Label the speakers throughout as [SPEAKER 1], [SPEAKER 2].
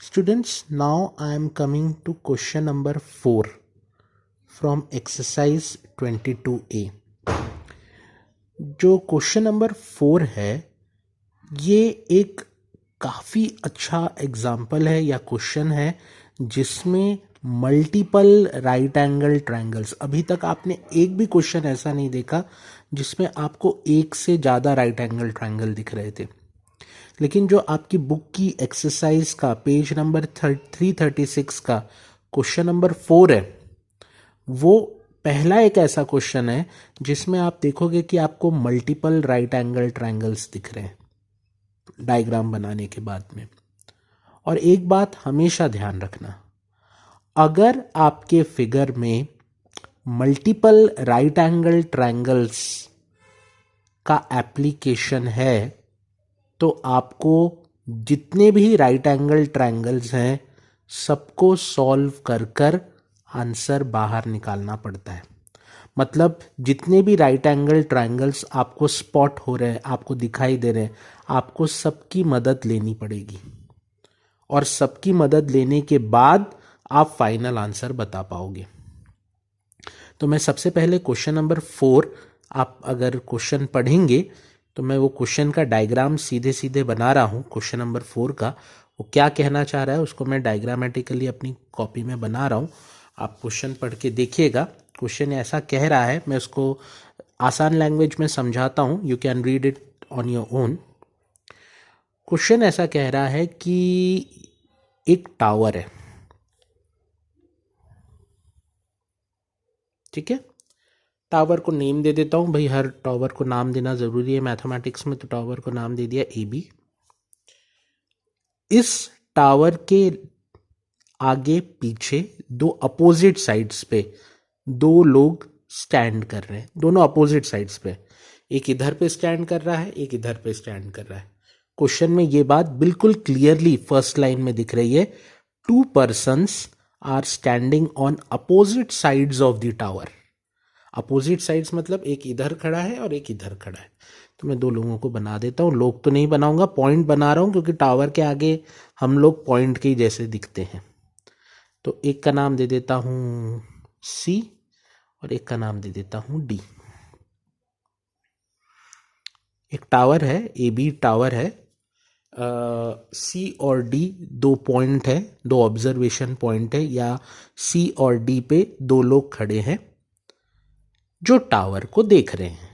[SPEAKER 1] Students, now I am coming to question number 4 from exercise 22A. जो question number 4 है ये एक काफ़ी अच्छा एग्जाम्पल है या क्वेश्चन है जिसमें मल्टीपल राइट एंगल ट्रायंगल्स, अभी तक आपने एक भी क्वेश्चन ऐसा नहीं देखा जिसमें आपको एक से ज़्यादा राइट एंगल ट्रायंगल दिख रहे थे। लेकिन जो आपकी बुक की एक्सरसाइज का पेज नंबर 336 का क्वेश्चन नंबर 4 है, वो पहला एक ऐसा क्वेश्चन है जिसमें आप देखोगे कि आपको मल्टीपल राइट एंगल ट्रायंगल्स दिख रहे हैं डायग्राम बनाने के बाद में। और एक बात हमेशा ध्यान रखना, अगर आपके फिगर में मल्टीपल राइट एंगल ट्रायंगल्स का एप्लीकेशन है तो आपको जितने भी राइट एंगल ट्रायंगल्स हैं सबको सॉल्व कर कर आंसर बाहर निकालना पड़ता है। मतलब जितने भी राइट एंगल ट्रायंगल्स आपको स्पॉट हो रहे हैं, आपको दिखाई दे रहे हैं, आपको सबकी मदद लेनी पड़ेगी और सबकी मदद लेने के बाद आप फाइनल आंसर बता पाओगे। तो मैं सबसे पहले क्वेश्चन नंबर 4, आप अगर क्वेश्चन पढ़ेंगे तो मैं वो क्वेश्चन का डायग्राम सीधे सीधे बना रहा हूँ। क्वेश्चन नंबर 4 का वो क्या कहना चाह रहा है उसको मैं डायग्रामेटिकली अपनी कॉपी में बना रहा हूँ। आप क्वेश्चन पढ़ के देखिएगा। क्वेश्चन ऐसा कह रहा है, मैं उसको आसान लैंग्वेज में समझाता हूँ, you can read it on your own. Question ऐसा कह रहा है कि एक टावर है, ठीक है। टावर को नेम दे देता हूँ भाई, हर टावर को नाम देना ज़रूरी है मैथमेटिक्स में, तो टावर को नाम दे दिया ए बी। इस टावर के आगे पीछे दो अपोजिट साइड्स पे दो लोग स्टैंड कर रहे हैं, दोनों अपोजिट साइड्स पे, एक इधर पे स्टैंड कर रहा है, एक इधर पे स्टैंड कर रहा है। क्वेश्चन में ये बात बिल्कुल क्लियरली फर्स्ट लाइन में दिख रही है, 2 persons are standing on opposite sides of the tower. Opposite sides मतलब एक इधर खड़ा है और एक इधर खड़ा है। तो मैं दो लोगों को बना देता हूँ, लोग तो नहीं बनाऊंगा, पॉइंट बना रहा हूँ क्योंकि टावर के आगे हम लोग पॉइंट के ही जैसे दिखते हैं। तो एक का नाम दे देता हूँ सी और एक का नाम दे देता हूँ डी। एक टावर है, ए बी टावर है, सी और डी दो पॉइंट है, दो ऑब्जर्वेशन पॉइंट है, या सी और डी पे दो लोग खड़े हैं जो टावर को देख रहे हैं।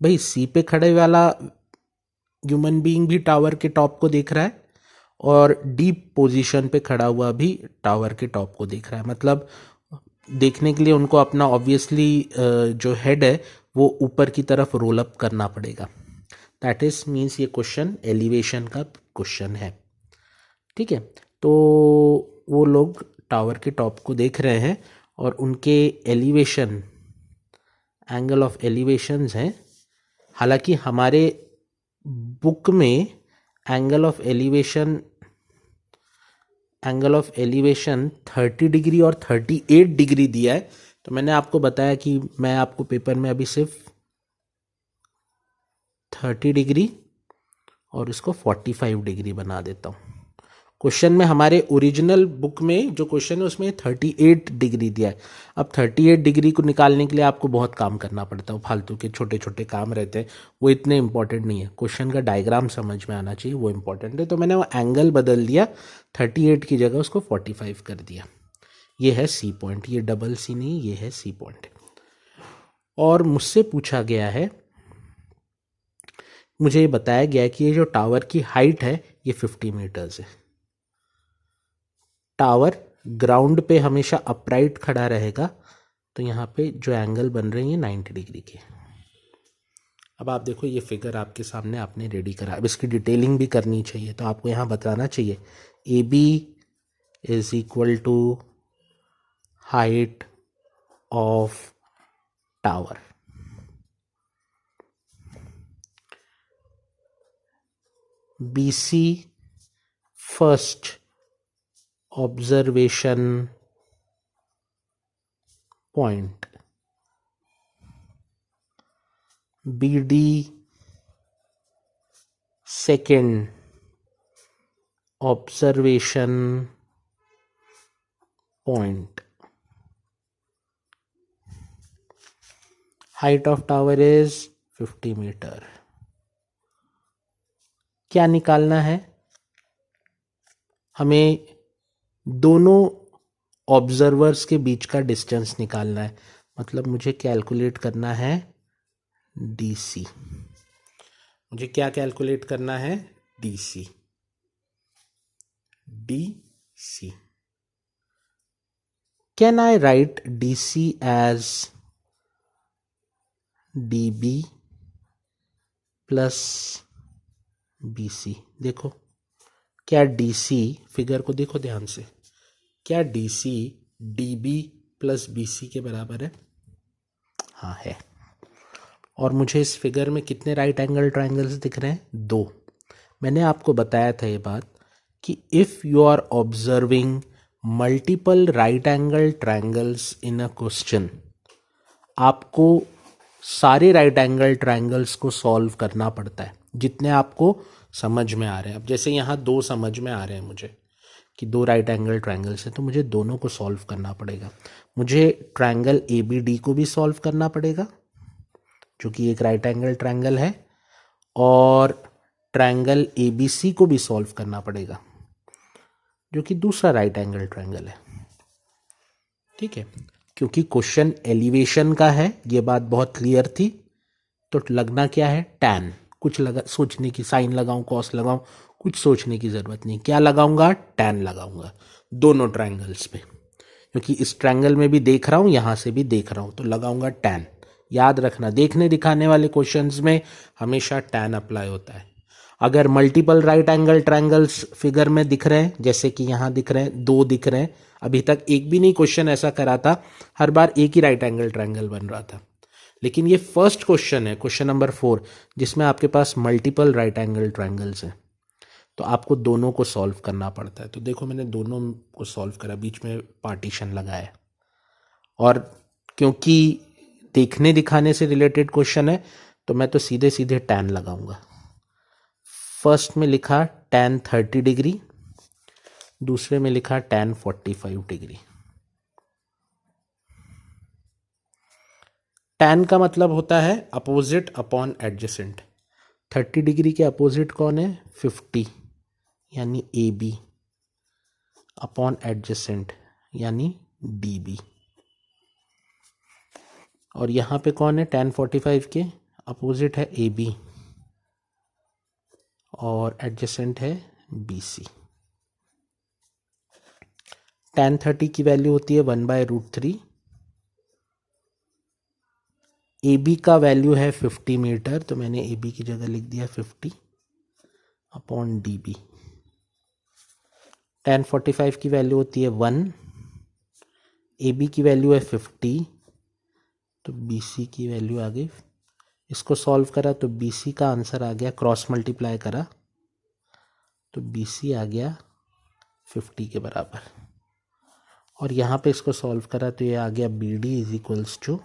[SPEAKER 1] भाई सी पे खड़े वाला ह्यूमन बीइंग भी टावर के टॉप को देख रहा है और डीप पोजीशन पे खड़ा हुआ भी टावर के टॉप को देख रहा है। मतलब देखने के लिए उनको अपना ऑब्वियसली जो हेड है वो ऊपर की तरफ रोल अप करना पड़ेगा। दैट इज मीन्स ये क्वेश्चन एलिवेशन का क्वेश्चन है, ठीक है। तो वो लोग टावर के टॉप को देख रहे हैं और उनके एलिवेशन, एंगल ऑफ एलिवेशंस हैं। हालांकि हमारे बुक में एंगल ऑफ एलिवेशन 30 डिग्री और 38 डिग्री दिया है। तो मैंने आपको बताया कि मैं आपको पेपर में अभी सिर्फ 30 डिग्री और इसको 45 डिग्री बना देता हूँ। क्वेश्चन में हमारे ओरिजिनल बुक में जो क्वेश्चन है उसमें 38 डिग्री दिया है। अब 38 डिग्री को निकालने के लिए आपको बहुत काम करना पड़ता है, फालतू के छोटे छोटे काम रहते हैं, वो इतने इंपॉर्टेंट नहीं है। क्वेश्चन का डायग्राम समझ में आना चाहिए, वो इंपॉर्टेंट है। तो मैंने वो एंगल बदल दिया, 38 की जगह उसको 45 कर दिया। ये है सी पॉइंट, ये डबल सी नहीं, ये है सी पॉइंट। और मुझसे पूछा गया है, मुझे ये बताया गया है कि ये जो टावर की हाइट है ये 50 मीटर्स है। टावर ग्राउंड पे हमेशा अपराइट खड़ा रहेगा, तो यहाँ पे जो एंगल बन रही है 90 डिग्री के। अब आप देखो ये फिगर आपके सामने आपने रेडी करा, अब इसकी डिटेलिंग भी करनी चाहिए, तो आपको यहाँ बताना चाहिए A B is equal to height of tower. B C first observation point, BD second observation point, height of tower is 50 metre. क्या निकालना है? हमें दोनों ऑब्जर्वर्स के बीच का डिस्टेंस निकालना है, मतलब मुझे कैलकुलेट करना है डीसी। मुझे क्या कैलकुलेट करना है? DC. DC can I write DC as DB plus BC? देखो, क्या डीसी, फिगर को देखो ध्यान से, क्या डीसी डीबी प्लस बीसी के बराबर है? हाँ है। और मुझे इस फिगर में कितने राइट एंगल ट्राइंगल्स दिख रहे हैं? 2। मैंने आपको बताया था ये बात कि if you are observing multiple right angle triangles in a question, आपको सारे राइट एंगल ट्राइंगल्स को सॉल्व करना पड़ता है जितने आपको समझ में आ रहे हैं। अब जैसे यहाँ 2 समझ में आ रहे हैं मुझे कि 2 राइट एंगल ट्राइंगल्स हैं, तो मुझे दोनों को सॉल्व करना पड़ेगा। मुझे ट्राइंगल ए बी डी को भी सॉल्व करना पड़ेगा जो कि एक राइट एंगल ट्राइंगल है, और ट्राइंगल ए बी सी को भी सॉल्व करना पड़ेगा जो कि दूसरा राइट एंगल ट्राइंगल है। ठीक है, क्योंकि क्वेश्चन एलिवेशन का है, ये बात बहुत क्लियर थी। तो लगना क्या है? टैन। कुछ लगा सोचने की, साइन लगाऊं कॉस लगाऊं, कुछ सोचने की ज़रूरत नहीं। क्या लगाऊंगा? टैन लगाऊंगा दोनों ट्राइंगल्स पे, क्योंकि इस ट्राइंगल में भी देख रहा हूं, यहां से भी देख रहा हूं, तो लगाऊंगा टैन। याद रखना, देखने दिखाने वाले क्वेश्चंस में हमेशा टैन अप्लाई होता है। अगर multiple right angle triangles figure में दिख रहे हैं, जैसे कि यहां दिख रहे हैं, 2 दिख रहे हैं, अभी तक एक भी नहीं क्वेश्चन ऐसा करा था, हर बार एक ही राइट एंगल ट्राइंगल बन रहा था। लेकिन ये फर्स्ट क्वेश्चन है, क्वेश्चन नंबर 4, जिसमें आपके पास मल्टीपल राइट एंगल ट्राइंगल्स हैं, तो आपको दोनों को सॉल्व करना पड़ता है। तो देखो, मैंने दोनों को सॉल्व करा, बीच में पार्टीशन लगाया। और क्योंकि देखने दिखाने से रिलेटेड क्वेश्चन है, तो मैं तो सीधे सीधे टैन लगाऊंगा। फर्स्ट में लिखा टैन 30 डिग्री, दूसरे में लिखा टैन 45 डिग्री। टैन का मतलब होता है अपोजिट अपॉन एडजेसेंट। 30 डिग्री के अपोजिट कौन है? 50, यानी ए बी, अपॉन एडजेसेंट यानी डी बी। और यहाँ पे कौन है? टैन 45 के अपोजिट है ए बी, और एडजेसेंट है बी सी। टैन 30 की वैल्यू होती है 1/√3। ए बी का वैल्यू है 50 मीटर, तो मैंने ए बी की जगह लिख दिया 50 अपॉन डी बी। टैन 45 की वैल्यू होती है 1, ए बी की वैल्यू है 50, तो बी सी की वैल्यू आ गई। इसको सॉल्व करा तो बी सी का आंसर आ गया, क्रॉस मल्टीप्लाई करा तो बी सी आ गया 50 के बराबर। और यहाँ पे इसको सॉल्व करा तो ये आ गया B D is equals to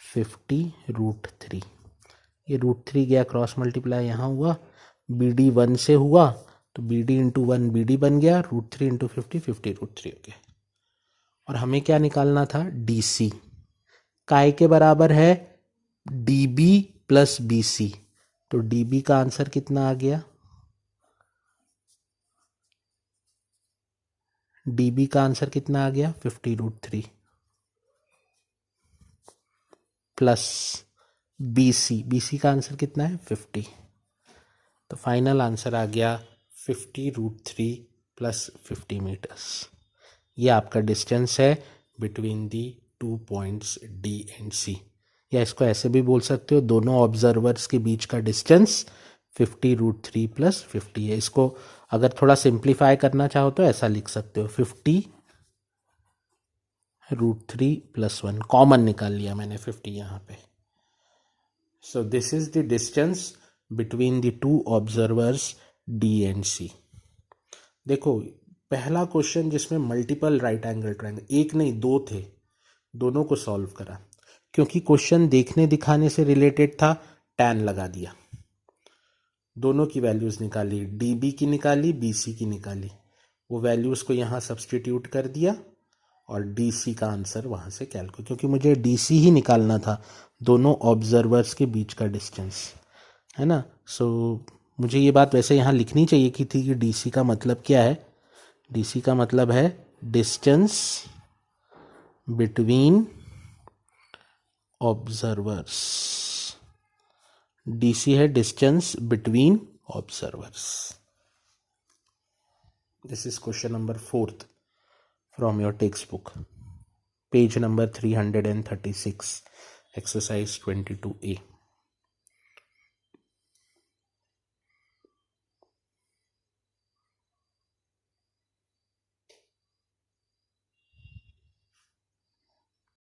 [SPEAKER 1] 50√3। ये √3 गया क्रॉस मल्टीप्लाई यहाँ हुआ, बी डी 1 से हुआ तो B D into 1 B D बन गया, √3 इंटू 50 50√3 हो गया। और हमें क्या निकालना था? D C. काय के बराबर है? D B plus B C. तो डी बी का आंसर कितना आ गया? डी बी का आंसर कितना आ गया? 50√3 plus B C. B C का आंसर कितना है? 50। तो फाइनल आंसर आ गया 50√3 प्लस 50 मीटर्स। ये आपका डिस्टेंस है between the 2 points D and C, या इसको ऐसे भी बोल सकते हो, दोनों ऑब्जर्वर्स के बीच का डिस्टेंस 50√3 प्लस 50 है। इसको अगर थोड़ा सिंप्लीफाई करना चाहो तो ऐसा लिख सकते हो, 50√3 प्लस 1, कॉमन निकाल लिया मैंने 50 यहाँ पे। So this is the distance between the 2 observers D and C. देखो, पहला क्वेश्चन जिसमें मल्टीपल राइट एंगल ट्रायंगल, एक नहीं 2 थे, दोनों को सॉल्व करा। क्योंकि क्वेश्चन देखने दिखाने से रिलेटेड था, टैन लगा दिया। दोनों की वैल्यूज़ निकाली, DB की निकाली, BC की निकाली, वो वैल्यूज़ को यहाँ सब्सटीट्यूट कर दिया और DC का आंसर वहाँ से कैलकुलेट, क्योंकि मुझे DC ही निकालना था, दोनों ऑब्जर्वर्स के बीच का डिस्टेंस, है ना। सो मुझे ये बात वैसे यहाँ लिखनी चाहिए कि थी कि DC का मतलब क्या है। DC का मतलब है डिस्टेंस बिटवीन ऑब्जर्वर्स। DC है distance between observers. This is question number 4 from your textbook, page number 336, exercise 22A.